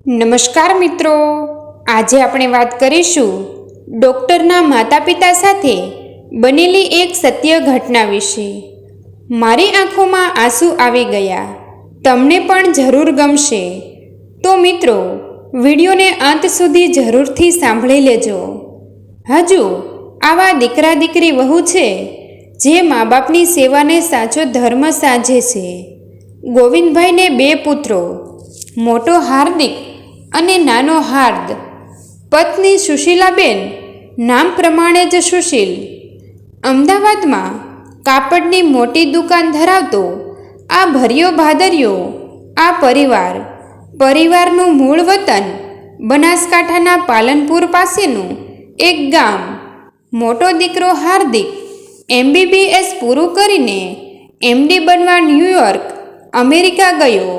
નમસ્કાર મિત્રો, આજે આપણે વાત કરીશું ડૉક્ટરના માતા પિતા સાથે બનેલી એક સત્ય ઘટના વિશે. મારી આંખોમાં આંસુ આવી ગયા. તમને પણ જરૂર ગમશે. તો મિત્રો, વિડીયોને અંત સુધી જરૂરથી સાંભળી લેજો. હજુ આવા દીકરા દીકરી વહુ છે જે મા બાપની સેવાને સાચો ધર્મ સાંજે છે. ગોવિંદભાઈને 2 પુત્રો, મોટો હાર્દિક અને નાનો હાર્દ. પત્ની સુશીલાબેન, નામ પ્રમાણે જ સુશીલ. અમદાવાદમાં કાપડની મોટી દુકાન ધરાવતો આ ભર્યો ભાદર્યો આ પરિવારનું મૂળ વતન બનાસકાંઠાના પાલનપુર પાસેનું એક ગામ. મોટો દીકરો હાર્દિક MBBS પૂરું કરીને MD બનવા ન્યૂયોર્ક અમેરિકા ગયો.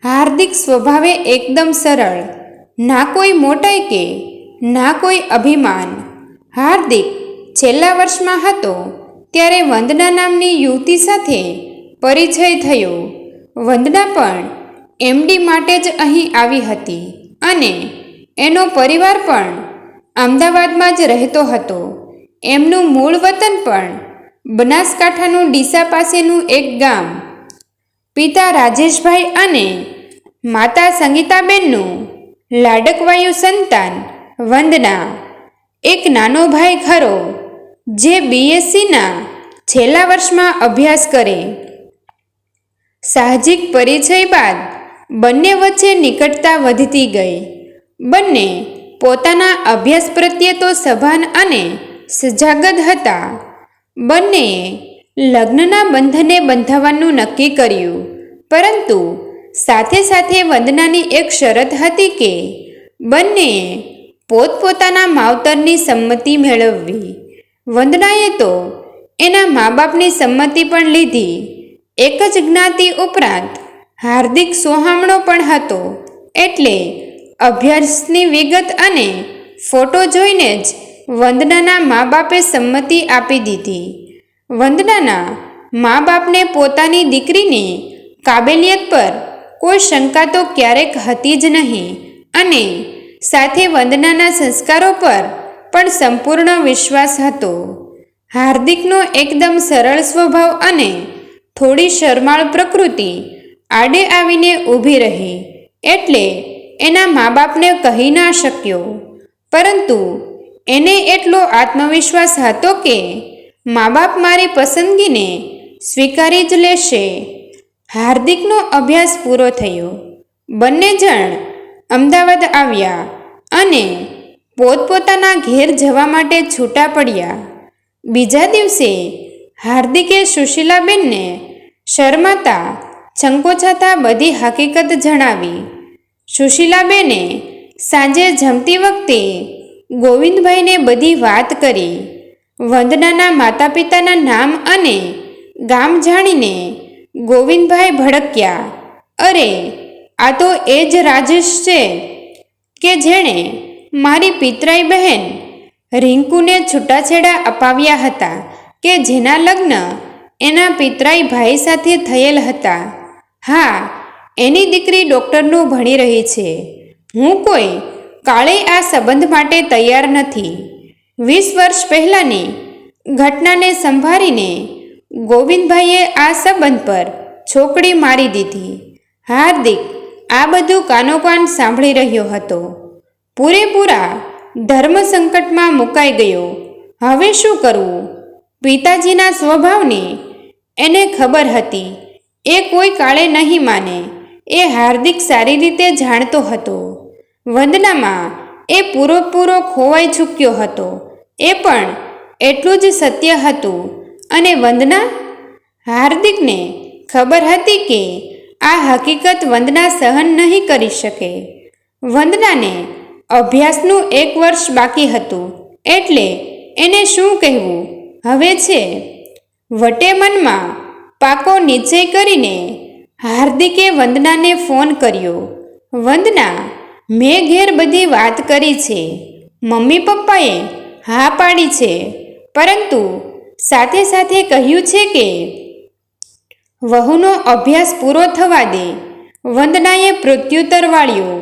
હાર્દિક સ્વભાવે એકદમ સરળ, ના કોઈ મોટાઈ કે ના કોઈ અભિમાન. હાર્દિક છેલ્લા વર્ષમાં હતો ત્યારે વંદના નામની યુવતી સાથે પરિચય થયો. વંદના પણ MD માટે જ અહીં આવી હતી અને એનો પરિવાર પણ અમદાવાદમાં જ રહેતો હતો. એમનું મૂળ વતન પણ બનાસકાંઠાનું ડીસા પાસેનું એક ગામ. પિતા રાજેશભાઈ અને માતા સંગીતાબેનનું લાડકવાયું સંતાન વંદના. એક નાનો ભાઈ ખરો જે BScના છેલ્લા વર્ષમાં અભ્યાસ કરે. સાહજિક પરિચય બાદ બંને વચ્ચે નિકટતા વધતી ગઈ. બંને પોતાના અભ્યાસ પ્રત્યે તો સભાન અને સજાગત હતા. બંનેએ લગ્નના બંધને બંધાવવાનું નક્કી કર્યું, પરંતુ સાથે સાથે વંદનાની એક શરત હતી કે બંનેએ પોતપોતાના માવતરની સંમતિ મેળવવી. વંદનાએ તો એના મા બાપની સંમતિ પણ લીધી. એક જ જ્ઞાતિ ઉપરાંત હાર્દિક સોહામણો પણ હતો, એટલે અભ્યાસની વિગત અને ફોટો જોઈને જ વંદનાના મા બાપે સંમતિ આપી દીધી. વંદનાના મા બાપને પોતાની દીકરીની કાબેલિયત પર કોઈ શંકા તો ક્યારેક હતી જ નહીં અને સાથે વંદનાના સંસ્કારો પર પણ સંપૂર્ણ વિશ્વાસ હતો. હાર્દિકનો એકદમ સરળ સ્વભાવ અને થોડી શરમાળ પ્રકૃતિ આડે આવીને ઊભી રહી, એટલે એના મા બાપને કહી ના શક્યો. પરંતુ એને એટલો આત્મવિશ્વાસ હતો કે મા બાપ મારી પસંદગીને સ્વીકારી જ લેશે. હાર્દિકનો અભ્યાસ પૂરો થયો. બંને જણ અમદાવાદ આવ્યા અને પોતપોતાના ઘેર જવા માટે છૂટા પડ્યા. બીજા દિવસે હાર્દિકે સુશીલાબેનને શરમાતા સંકોચાતા બધી હકીકત જણાવી. સુશીલાબેને સાંજે જમતી વખતે ગોવિંદભાઈને બધી વાત કરી. વંદનાના માતા પિતાના નામ અને ગામ જાણીને ગોવિંદભાઈ ભડક્યા. અરે, આ તો એ જ રાજેશ છે કે જેણે મારી પિતરાઈ બહેન રિંકુને છૂટાછેડા અપાવ્યા હતા, કે જેના લગ્ન એના પિતરાઈ ભાઈ સાથે થયેલ હતા. હા, એની દીકરી ડૉક્ટરનું ભણી રહી છે. હું કોઈ કાળે આ સંબંધ માટે તૈયાર નથી. 20 વર્ષ પહેલાંની ઘટનાને સંભાળીને ગોવિંદભાઈએ આ સંબંધ પર છોકડી મારી દીધી. હાર્દિક આ બધું કાનોકાન સાંભળી રહ્યો હતો. પૂરેપૂરા ધર્મ સંકટમાં મુકાઈ ગયો. હવે શું કરવું? પિતાજીના સ્વભાવની એને ખબર હતી. એ કોઈ કાળે નહીં માને, એ હાર્દિક સારી રીતે જાણતો હતો. વંદનામાં એ પૂરો ખોવાઈ ચૂક્યો હતો, એ પણ એટલું જ સત્ય હતું. અને વંદના? હાર્દિકને ખબર હતી કે આ હકીકત વંદના સહન નહીં કરી શકે. વંદનાને અભ્યાસનું 1 વર્ષ બાકી હતું, એટલે એને શું કહેવું હવે છે. વટે મનમાં પાકો નિશ્ચય કરીને હાર્દિકે વંદનાને ફોન કર્યો. વંદના, મેં ઘેર બધી વાત કરી છે. મમ્મી પપ્પાએ હા પાડી છે, પરંતુ સાથે સાથે કહ્યું છે કે વહુનો અભ્યાસ પૂરો થવા દે. વંદનાએ પ્રત્યુત્તર વાળ્યો.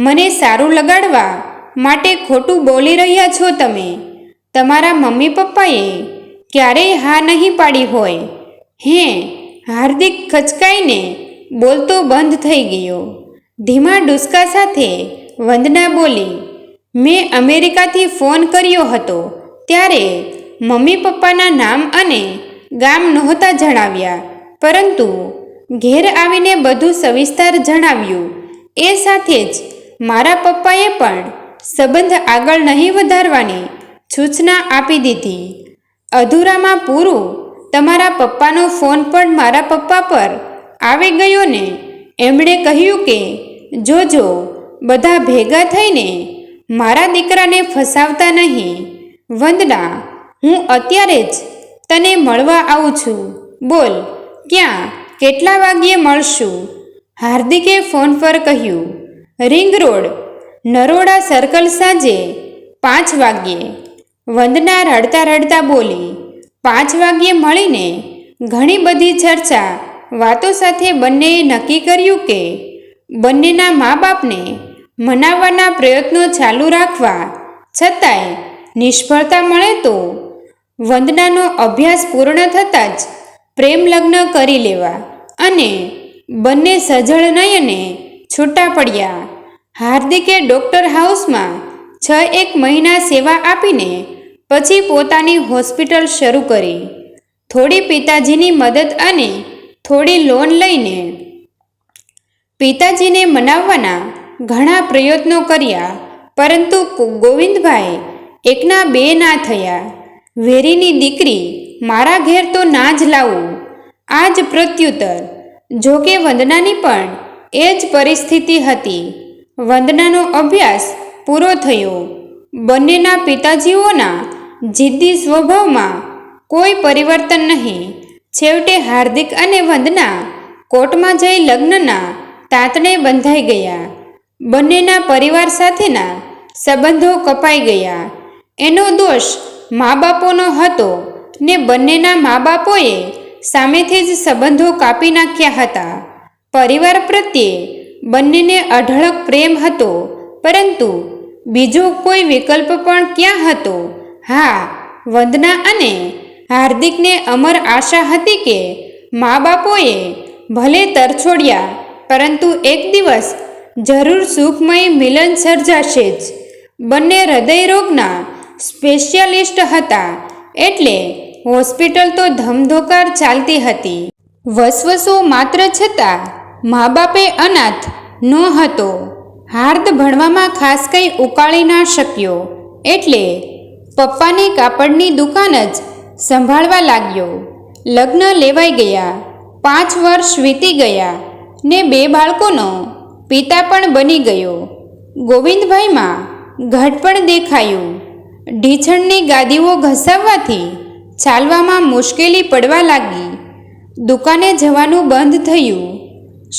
મને સારું લગાડવા માટે ખોટું બોલી રહ્યા છો તમે. તમારા મમ્મી પપ્પાએ ક્યારેય હા નહીં પાડી હોય. હે? હાર્દિક ખચકાઈને બોલતો બંધ થઈ ગયો. ધીમા ડુસકા સાથે વંદના બોલી, મેં અમેરિકાથી ફોન કર્યો હતો ત્યારે મમ્મી પપ્પાના નામ અને ગામ નહોતા જણાવ્યા, પરંતુ ઘેર આવીને બધું સવિસ્તાર જણાવ્યું. એ સાથે જ મારા પપ્પાએ પણ સંબંધ આગળ નહીં વધારવાની સૂચના આપી દીધી. અધૂરામાં પૂરું, તમારા પપ્પાનો ફોન પણ મારા પપ્પા પર આવી ગયો ને એમણે કહ્યું કે જોજો, બધા ભેગા થઈને મારા દીકરાને ફસાવતા નહીં. વંદના, હું અત્યારે જ તને મળવા આવું છું. બોલ, ક્યાં, કેટલા વાગ્યે મળશું? હાર્દિકે ફોન પર કહ્યું. રિંગ રોડ, નરોડા સર્કલ, સાંજે 5 વાગ્યે. વંદના રડતા રડતા બોલી. 5 વાગ્યે મળીને ઘણી બધી ચર્ચા વાતો સાથે બંનેએ નક્કી કર્યું કે બંનેના મા બાપને મનાવવાના પ્રયત્નો ચાલુ રાખવા, છતાંય નિષ્ફળતા મળે તો વંદનાનો અભ્યાસ પૂર્ણ થતાં જ પ્રેમ લગ્ન કરી લેવા. અને બંને સજળ નયને છૂટા પડ્યા. હાર્દિકે ડૉક્ટર હાઉસમાં 6-1 મહિના સેવા આપીને પછી પોતાની હોસ્પિટલ શરૂ કરી. થોડી પિતાજીની મદદ અને થોડી લોન લઈને પિતાજીને મનાવવાના ઘણા પ્રયત્નો કર્યા, પરંતુ ગોવિંદભાઈ એકના બે ના થયા. વેરીની દીકરી, મારા ઘેર તો ના જ લાવું, આ જ પ્રત્યુત્તર. જોકે વંદનાની પણ એ જ પરિસ્થિતિ હતી. વંદનાનો અભ્યાસ પૂરો થયો. બંનેના પિતાજીઓના જિદ્દી સ્વભાવમાં કોઈ પરિવર્તન નહીં. છેવટે હાર્દિક અને વંદના કોર્ટમાં જઈ લગ્નના તાંતણે બંધાઈ ગયા. બંનેના પરિવાર સાથેના સંબંધો કપાઈ ગયા. એનો દોષ મા બાપોનો હતો ને બંનેના મા બાપોએ સામેથી જ સંબંધો કાપી નાખ્યા હતા. પરિવાર પ્રત્યે બંનેને અઢળક પ્રેમ હતો, પરંતુ બીજો કોઈ વિકલ્પ પણ ક્યાં હતો? હા, વંદના અને હાર્દિકને અમર આશા હતી કે મા બાપોએ ભલે તરછોડ્યા, પરંતુ એક દિવસ જરૂર સુખમય મિલન સર્જાશે જ. બંને હૃદયરોગના સ્પેશિયાલિસ્ટ હતા, એટલે હોસ્પિટલ તો ધમધોકાર ચાલતી હતી. વસવસો માત્ર છતાં મા બાપે અનાથ નહોતો. હાર્દ ભણવામાં ખાસ કંઈ ઉકાળી ના શક્યો, એટલે પપ્પાની કાપડની દુકાન જ સંભાળવા લાગ્યો. લગ્ન લેવાઈ ગયા. 5 વર્ષ વીતી ગયા ને 2 બાળકોનો પિતા પણ બની ગયો. ગોવિંદભાઈમાં ઘડપણ દેખાયું. ઢીંચણની ગાદીઓ ઘસાવવાથી ચાલવામાં મુશ્કેલી પડવા લાગી. દુકાને જવાનું બંધ થયું.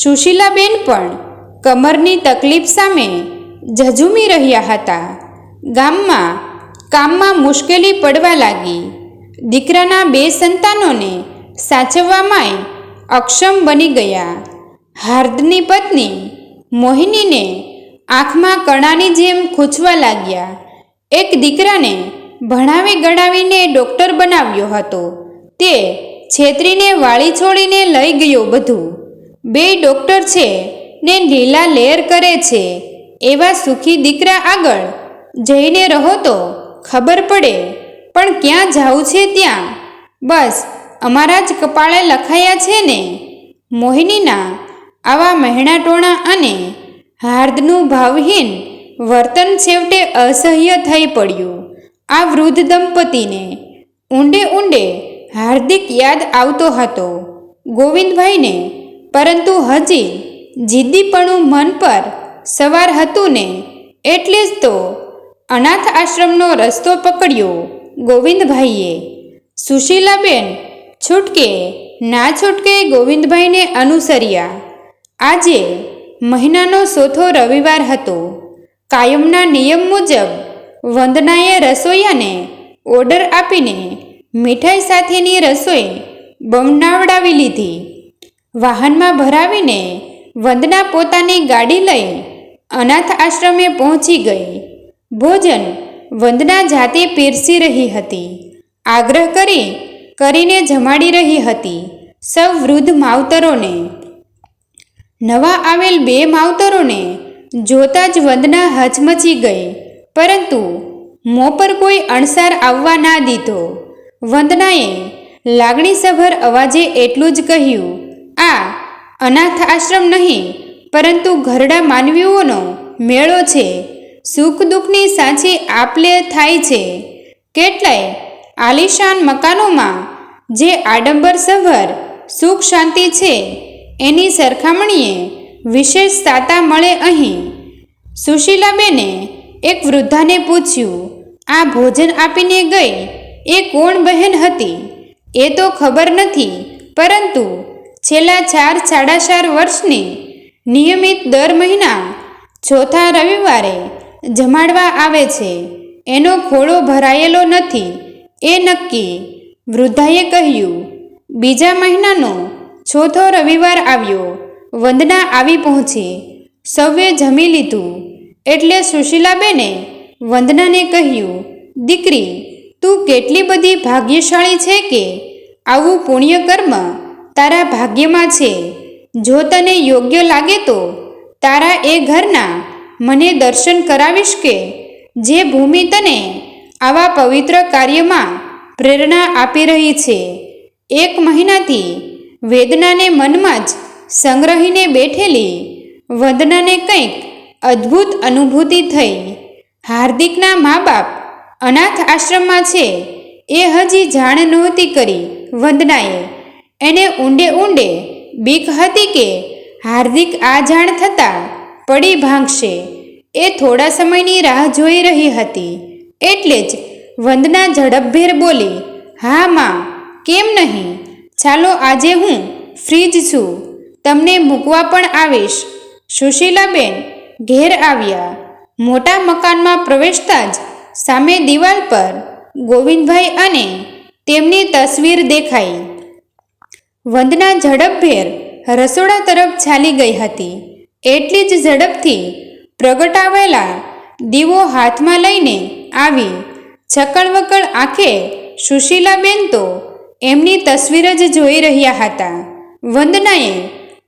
સુશીલાબેન પણ કમરની તકલીફ સામે ઝઝૂમી રહ્યા હતા. ગામમાં કામમાં મુશ્કેલી પડવા લાગી. દીકરાના 2 સંતાનોને સાચવવામાં અક્ષમ બની ગયા. હાર્દની પત્ની મોહિનીને આંખમાં કણાની જેમ ખૂંચવા લાગ્યા. એક દીકરાને ભણાવી ગણાવીને ડૉક્ટર બનાવ્યો હતો, તે છેતરીને વાળી છોડીને લઈ ગયો બધું. 2 ડૉક્ટર છે ને લીલા લેર કરે છે. એવા સુખી દીકરા આગળ જઈને રહો તો ખબર પડે, પણ ક્યાં જાવું છે ત્યાં? બસ અમારા જ કપાળે લખાયા છે ને. મોહિનીના આવા મહેણાટોણા અને હાર્દનું ભાવહીન વર્તન છેવટે અસહ્ય થઈ પડ્યું આ વૃદ્ધ દંપતીને. ઊંડે ઊંડે હાર્દિક યાદ આવતો હતો ગોવિંદભાઈને, પરંતુ હજી જિદ્દીપણું મન પર સવાર હતું ને, એટલે જ તો અનાથ આશ્રમનો રસ્તો પકડ્યો ગોવિંદભાઈએ. સુશીલાબેન છૂટકે ના છૂટકે ગોવિંદભાઈને અનુસર્યા. આજે મહિનાનો 4થો રવિવાર હતો. કાયમના નિયમ મુજબ વંદનાએ રસોઈયાને ઓર્ડર આપીને મીઠાઈ સાથેની રસોઈ બનાવડાવી લીધી. વાહનમાં ભરાવીને વંદના પોતાની ગાડી લઈ અનાથ આશ્રમે પહોંચી ગઈ. ભોજન વંદના જાતે પીરસી રહી હતી. આગ્રહ કરીને જમાડી રહી હતી સૌ વૃદ્ધ માવતરોને. નવા આવેલ 2 માવતરોને જોતા જ વંદના હચમચી ગઈ, પરંતુ મોં પર કોઈ અણસાર આવવા ના દીધો. વંદનાએ લાગણીસભર અવાજે એટલું જ કહ્યું, આ અનાથ આશ્રમ નહીં, પરંતુ ઘરડા માનવીઓનો મેળો છે. સુખ દુઃખની સાચી આપ-લે થાય છે. કેટલાય આલીશાન મકાનોમાં જે આડંબરસભર સુખ શાંતિ છે, એની સરખામણીએ વિશેષ સાતા મળે અહીં. સુશીલાબેને એક વૃદ્ધાને પૂછ્યું, આ ભોજન આપીને ગઈ એ કોણ બહેન હતી? એ તો ખબર નથી, પરંતુ છેલ્લા 4-4.5 વર્ષની નિયમિત દર મહિના ચોથા રવિવારે જમાડવા આવે છે. એનો ખોળો ભરાયેલો નથી એ નક્કી, વૃદ્ધાએ કહ્યું. બીજા મહિનાનો ચોથો રવિવાર આવ્યો. વંદના આવી પહોંચી. સૌએ જમી લીધું એટલે સુશીલાબેને વંદનાને કહ્યું, દીકરી, તું કેટલી બધી ભાગ્યશાળી છે કે આવું પુણ્યકર્મ તારા ભાગ્યમાં છે. જો તને યોગ્ય લાગે તો તારા એ ઘરના મને દર્શન કરાવીશ કે જે ભૂમિ તને આવા પવિત્ર કાર્યમાં પ્રેરણા આપી રહી છે. 1 મહિનાથી વેદનાને મનમાં જ સંગ્રહીને બેઠેલી વંદનાને કંઈક અદ્ભુત અનુભૂતિ થઈ. હાર્દિકના મા બાપ અનાથ આશ્રમમાં છે એ હજી જાણ નહોતી કરી વંદનાએ. એને ઊંડે બીક હતી કે હાર્દિક આ જાણ થતાં પડી ભાંગશે. એ થોડા સમયની રાહ જોઈ રહી હતી. એટલે જ વંદના ઝડપભેર બોલી, હા માં, કેમ નહીં? ચાલો, આજે હું ફ્રી જ છું, તમને મૂકવા પણ આવીશ. સુશીલાબેન ઘેર આવ્યા. મોટા મકાનમાં પ્રવેશતા જ સામે દિવાલ પર ગોવિંદભાઈ અને તેમની તસવીર દેખાઈ. વંદના ઝડપભેર રસોડા તરફ ચાલી ગઈ હતી. એટલી જ ઝડપથી પ્રગટાવેલા દીવો હાથમાં લઈને આવી. છકડવકડ આંખે સુશીલાબેન તો એમની તસવીર જ જોઈ રહ્યા હતા. વંદનાએ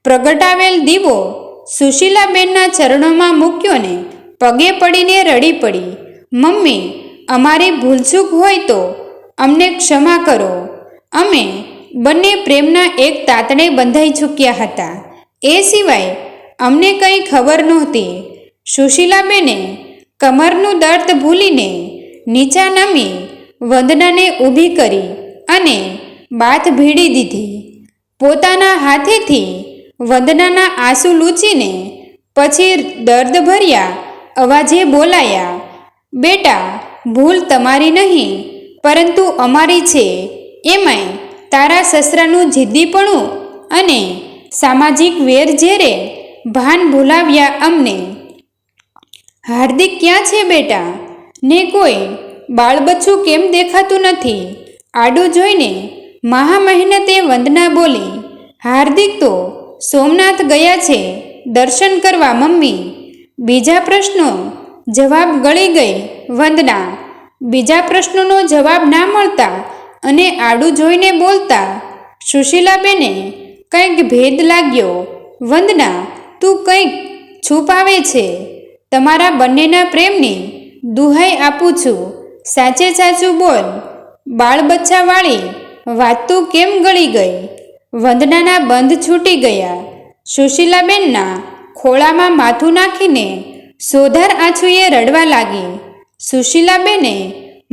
પ્રગટાવેલ દીવો સુશીલાબેનના ચરણોમાં મૂક્યો ને પગે પડીને રડી પડી. મમ્મી, અમારી ભૂલચૂક હોય તો અમને ક્ષમા કરો. અમે બંને પ્રેમના એક તાતણે બંધાઈ ચૂક્યા હતા. એ સિવાય અમને કંઈ ખબર નહોતી. સુશીલાબેને કમરનું દર્દ ભૂલીને નીચા નમી વંદનાને ઊભી કરી અને બાથ ભીડી દીધી. પોતાના હાથેથી વંદનાના આંસુ લૂંચીને પછી દર્દભર્યા અવાજે બોલાયા, બેટા, ભૂલ તમારી નહીં, પરંતુ અમારી છે. એમાંય તારા સસરાનું જિદ્દીપણું અને સામાજિક વેરઝેરે ભાન ભૂલાવ્યા અમને. હાર્દિક ક્યાં છે બેટા? ને કોઈ બાળબચ્ચું કેમ દેખાતું નથી? આડું જોઈને મહા મહેનતે વંદના બોલી, હાર્દિક તો સોમનાથ ગયા છે દર્શન કરવા મમ્મી. બીજા પ્રશ્નો જવાબ ગળી ગઈ વંદના. બીજા પ્રશ્નોનો જવાબ ના મળતા અને આડું જોઈને બોલતા સુશીલાબેને કંઈક ભેદ લાગ્યો. વંદના, તું કંઈક છુપાવે છે. તમારા બંનેના પ્રેમની દુહાઈ આપું છું, સાચે સાચું બોલ. બાળ બચ્ચાવાળી વાત તું કેમ ગળી ગઈ? વંદનાના બંધ છૂટી ગયા. સુશીલાબેનના ખોળામાં માથું નાખીને સોધાર આંસુએ રડવા લાગી. સુશીલાબેને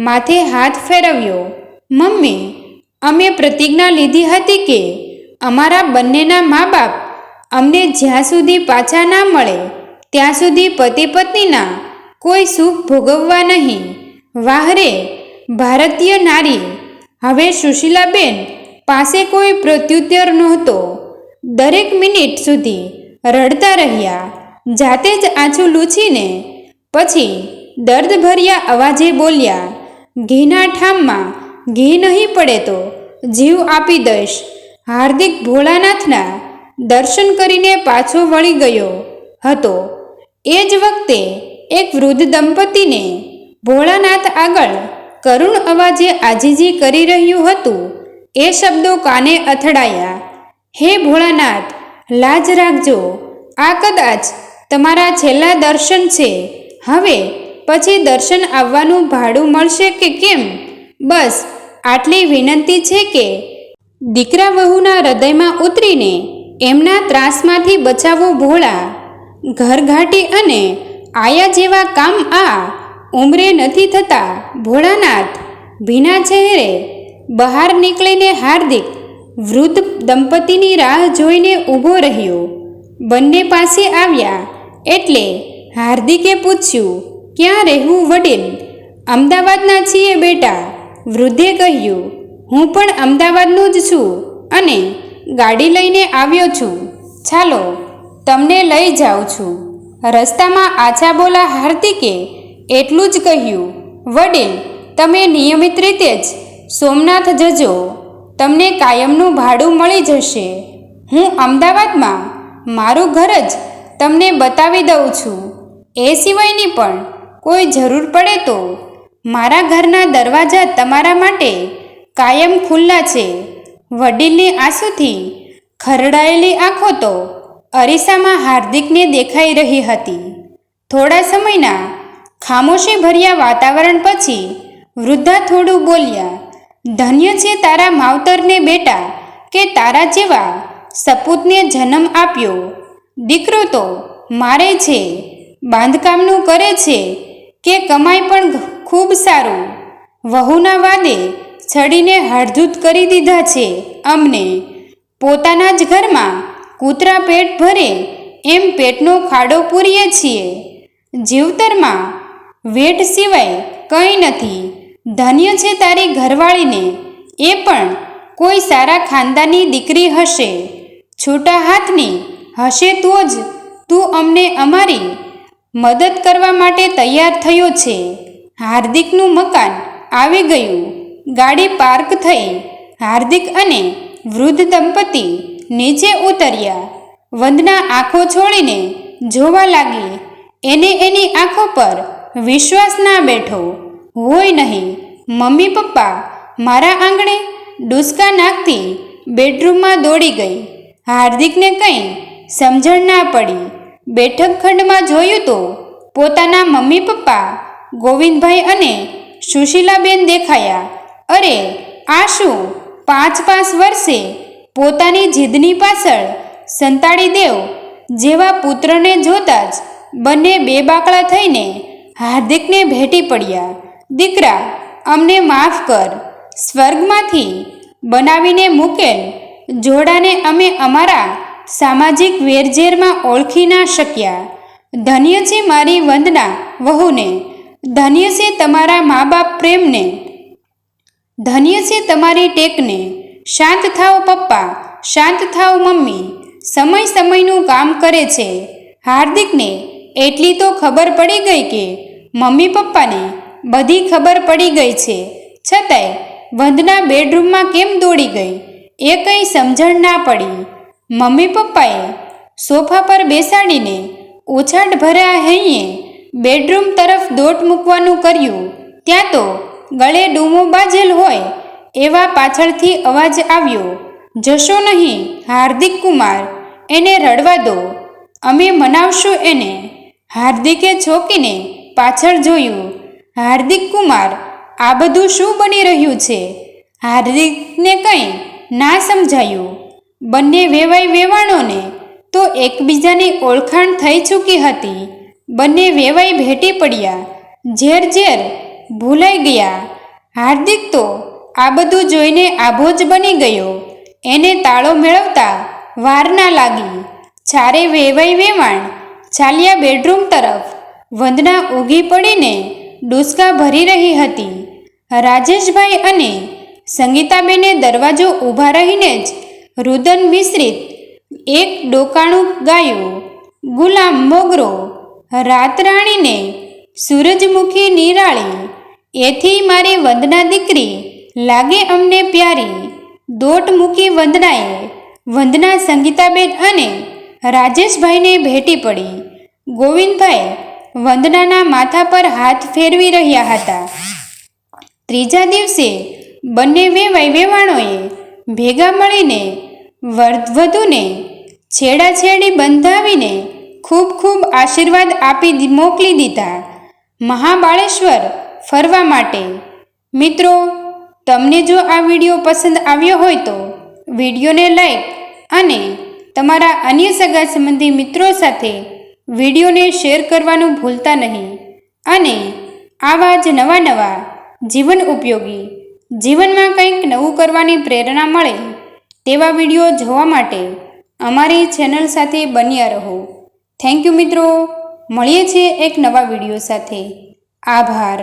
માથે હાથ ફેરવ્યો. મમ્મી, અમે પ્રતિજ્ઞા લીધી હતી કે અમારા બંનેના મા બાપ અમને જ્યાં સુધી પાછા ના મળે ત્યાં સુધી પતિ પત્નીના કોઈ સુખ ભોગવવા નહીં. વાહરે ભારતીય નારી! હવે સુશીલાબેન પાસે કોઈ પ્રત્યુત્તર નહોતો. દરેક મિનિટ સુધી રડતા રહ્યા. જાતે જ આંસુ લૂછીને પછી દર્દભર્યા અવાજે બોલ્યા, ઘીના ઠામમાં ઘી નહીં પડે તો જીવ આપી દઈશ. હાર્દિક ભોળાનાથના દર્શન કરીને પાછો વળી ગયો હતો. એ જ વખતે એક વૃદ્ધ દંપતીને ભોળાનાથ આગળ કરુણ અવાજે આજીજી કરી રહ્યું હતું એ શબ્દો કાને અથડાયા. હે ભોળાનાથ, લાજ રાખજો. આ કદાચ તમારા છેલ્લા દર્શન છે. હવે પછી દર્શન આવવાનું ભાડું મળશે કે કેમ? બસ આટલી વિનંતી છે કે દીકરા વહુના હૃદયમાં ઉતરીને એમના ત્રાસમાંથી બચાવો ભોળા. ઘરઘાટી અને આયા જેવા કામ આ ઉંમરે નથી થતા ભોળાનાથ. ભીના ચહેરે બહાર નીકળીને હાર્દિક વૃદ્ધ દંપતીની રાહ જોઈને ઊભો રહ્યો. બંને પાસે આવ્યા એટલે હાર્દિકે પૂછ્યું, ક્યાં રહેવું વડીલ? અમદાવાદના છીએ બેટા, વૃદ્ધે કહ્યું. હું પણ અમદાવાદનો જ છું અને ગાડી લઈને આવ્યો છું. ચાલો તમને લઈ જાઉં છું. રસ્તામાં આછા બોલા હાર્દિકે એટલું જ કહ્યું. વડીલ, તમે નિયમિત રીતે જ સોમનાથ જજો. તમને કાયમનું ભાડું મળી જશે. હું અમદાવાદમાં મારું ઘર જ તમને બતાવી દઉં છું. એ સિવાયની પણ કોઈ જરૂર પડે તો મારા ઘરના દરવાજા તમારા માટે કાયમ ખુલ્લા છે. વડીલની આંસુથી ખરડાયેલી આંખો તો અરીસામાં હાર્દિકને દેખાઈ રહી હતી. થોડા સમયના ખામોશી ભર્યા વાતાવરણ પછી વૃદ્ધા થોડું બોલ્યા. ધન્ય છે તારા માવતરને બેટા કે તારા જેવા સપૂતને જન્મ આપ્યો. દીકરો તો મારે છે, બાંધકામનું કરે છે કે કમાય પણ ખૂબ સારું. વહુના વાદે છડીને હળધૂત કરી દીધા છે અમને. પોતાના જ ઘરમાં કૂતરા પેટ ભરે એમ પેટનો ખાડો પૂરીએ છીએ. જીવતરમાં વેઠ સિવાય કંઈ નથી. ધન્ય છે તારી ઘરવાળીને, એ પણ કોઈ સારા ખાનદાની દીકરી હશે. છૂટા હાથની હશે તો જ તું અમને અમારી મદદ કરવા માટે તૈયાર થયો છે. હાર્દિકનું મકાન આવી ગયું. ગાડી પાર્ક થઈ. હાર્દિક અને વૃદ્ધ દંપતી નીચે ઉતર્યા. વંદના આંખો છોડીને જોવા લાગી. એને એની આંખો પર વિશ્વાસ ના બેઠો. હોય નહીં, મમ્મી પપ્પા મારા આંગણે ડૂસકા નાખતી બેડરૂમમાં દોડી ગઈ. હાર્દિકને કંઈ સમજણ ના પડી. બેઠક ખંડમાં જોયું તો પોતાના મમ્મી પપ્પા ગોવિંદભાઈ અને સુશીલાબેન દેખાયા. અરે આ શું? 5 વર્ષે પોતાની જીદની પાછળ સંતાડી દેવ જેવા પુત્રને જોતા જ બંને બેબાકળા થઈને હાર્દિકને ભેટી પડ્યા. દીકરા, અમને માફ કર. સ્વર્ગમાંથી બનાવીને મૂકેલ જોડાને અમે અમારા સામાજિક વેરઝેરમાં ઓળખી ના શક્યા. ધન્ય છે મારી વંદના વહુને. ધન્ય છે તમારા મા બાપ પ્રેમને. ધન્ય છે તમારી ટેકને. શાંત થાઓ પપ્પા, શાંત થાઓ મમ્મી. સમય સમયનું કામ કરે છે. હાર્દિકને એટલી તો ખબર પડી ગઈ કે મમ્મી પપ્પાને બધી ખબર પડી ગઈ છે. છતાંય વંદના બેડરૂમમાં કેમ દોડી ગઈ એ કંઈ સમજણ ના પડી. મમ્મી પપ્પાએ સોફા પર બેસાડીને ઉછાટ ભર્યા હૈયે બેડરૂમ તરફ દોટ મૂકવાનું કર્યું. ત્યાં તો ગળે ડૂમો બાજેલ હોય એવા પાછળથી અવાજ આવ્યો. જશો નહીં હાર્દિક કુમાર, એને રડવા દો, અમે મનાવશું એને. હાર્દિકે ચોંકીને પાછળ જોયું. હાર્દિક કુમાર, આ બધું શું બની રહ્યું છે? હાર્દિકને કંઈ ના સમજાયું. બંને વેવાઈ વેવાણોને તો એકબીજાની ઓળખાણ થઈ ચૂકી હતી. બંને વેવાઈ ભેટી પડ્યા. ઝેર ઝેર ભૂલાઈ ગયા. હાર્દિક તો આ બધું જોઈને આભો જ બની ગયો. એને તાળો મેળવતા વાર ના લાગી. ચારે વેવાઈ વેવાણ ચાલ્યા બેડરૂમ તરફ. વંદના ઊગી પડીને ડૂસકા ભરી રહી હતી. રાજેશભાઈ અને સંગીતાબેને દરવાજો ઊભા રહીને જ રુદન મિશ્રિત એક ડોકાણું ગાયું. ગુલામ મોગરો રાતરાણીને સૂરજમુખી નિરાળી, એથી મારી વંદના દીકરી લાગે અમને પ્યારી. દોટ મૂકી વંદનાએ. વંદના સંગીતાબેન અને રાજેશભાઈને ભેટી પડી. ગોવિંદભાઈ વંદનાના માથા પર હાથ ફેરવી રહ્યા હતા. ત્રીજા દિવસે બંને વેવાણોએ ભેગા મળીને વધુને છેડાછેડી બંધાવીને ખૂબ ખૂબ આશીર્વાદ આપી મોકલી દીધા મહાબાળેશ્વર ફરવા માટે. મિત્રો, તમને જો આ વિડીયો પસંદ આવ્યો હોય તો વિડીયોને લાઈક અને તમારા અન્ય સગા સંબંધી મિત્રો સાથે વિડીયોને શેર કરવાનું ભૂલતા નહીં. અને આવા જ નવા જીવન ઉપયોગી, જીવનમાં કંઈક નવું કરવાની પ્રેરણા મળે તેવા વિડીયો જોવા માટે અમારી ચેનલ સાથે બન્યા રહો. થેન્ક યુ મિત્રો. મળીએ છીએ એક નવા વિડીયો સાથે. આભાર.